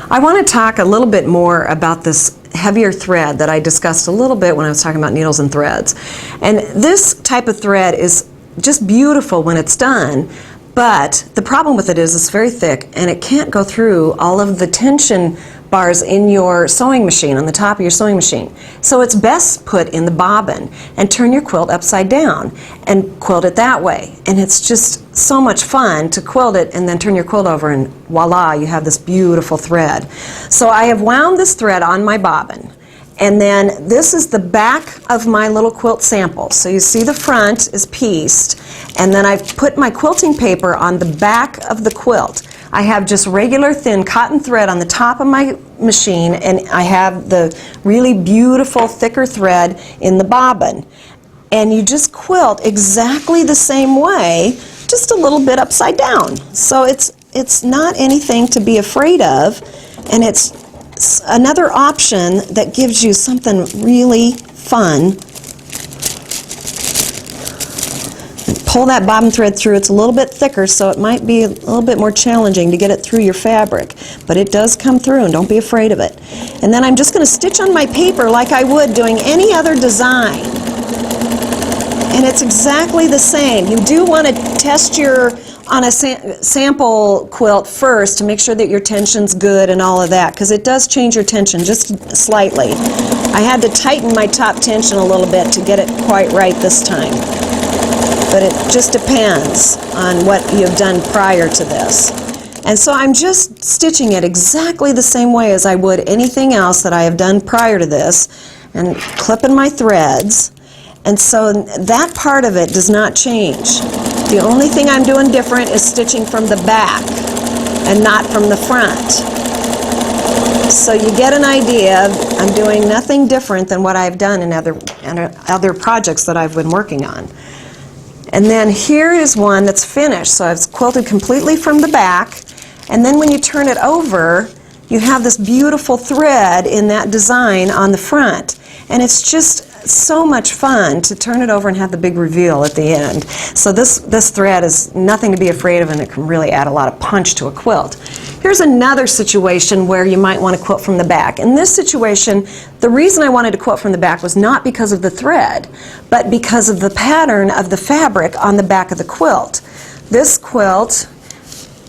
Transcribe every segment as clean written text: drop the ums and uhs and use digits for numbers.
I want to talk a little bit more about this heavier thread that I discussed a little bit when I was talking about needles and threads. And this type of thread is just beautiful when it's done, but the problem with it is it's very thick and it can't go through all of the tension bars in your sewing machine, on the top of your sewing machine. So it's best put in the bobbin and turn your quilt upside down and quilt it that way. And it's just so much fun to quilt it and then turn your quilt over and voila, you have this beautiful thread. So I have wound this thread on my bobbin. And then this is the back of my little quilt sample. So you see the front is pieced, and then I've put my quilting paper on the back of the quilt. I have just regular thin cotton thread on the top of my machine, and I have the really beautiful thicker thread in the bobbin. And you just quilt exactly the same way, just a little bit upside down. So it's not anything to be afraid of, and it's another option that gives you something really fun. Pull that bobbin thread through. It's a little bit thicker, so it might be a little bit more challenging to get it through your fabric, but it does come through, and don't be afraid of it. And then I'm just going to stitch on my paper like I would doing any other design. And it's exactly the same. You do want to test on a sample quilt first to make sure that your tension's good and all of that, because it does change your tension just slightly. I had to tighten my top tension a little bit to get it quite right this time. But it just depends on what you've done prior to this. And so I'm just stitching it exactly the same way as I would anything else that I have done prior to this, and clipping my threads. And so that part of it does not change. The only thing I'm doing different is stitching from the back and not from the front. So you get an idea. I'm doing nothing different than what I've done in other projects that I've been working on. And then here is one that's finished. So I've quilted completely from the back, and then when you turn it over, you have this beautiful thread in that design on the front. And it's just so much fun to turn it over and have the big reveal at the end. So this thread is nothing to be afraid of, and it can really add a lot of punch to a quilt. Here's another situation where you might want to quilt from the back. In this situation, the reason I wanted to quilt from the back was not because of the thread, but because of the pattern of the fabric on the back of the quilt. This quilt,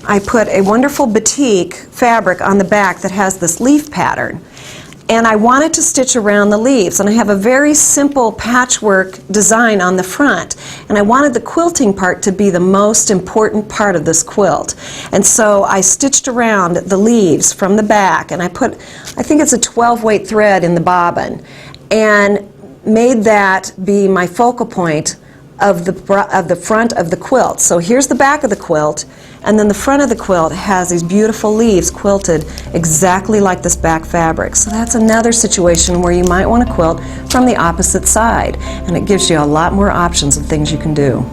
I put a wonderful batik fabric on the back that has this leaf pattern. And I wanted to stitch around the leaves, and I have a very simple patchwork design on the front, and I wanted the quilting part to be the most important part of this quilt. And so I stitched around the leaves from the back, and I think it's a 12 weight thread in the bobbin, and made that be my focal point of the front of the quilt. So here's the back of the quilt, and then the front of the quilt has these beautiful leaves quilted exactly like this back fabric. So that's another situation where you might want to quilt from the opposite side, and it gives you a lot more options of things you can do.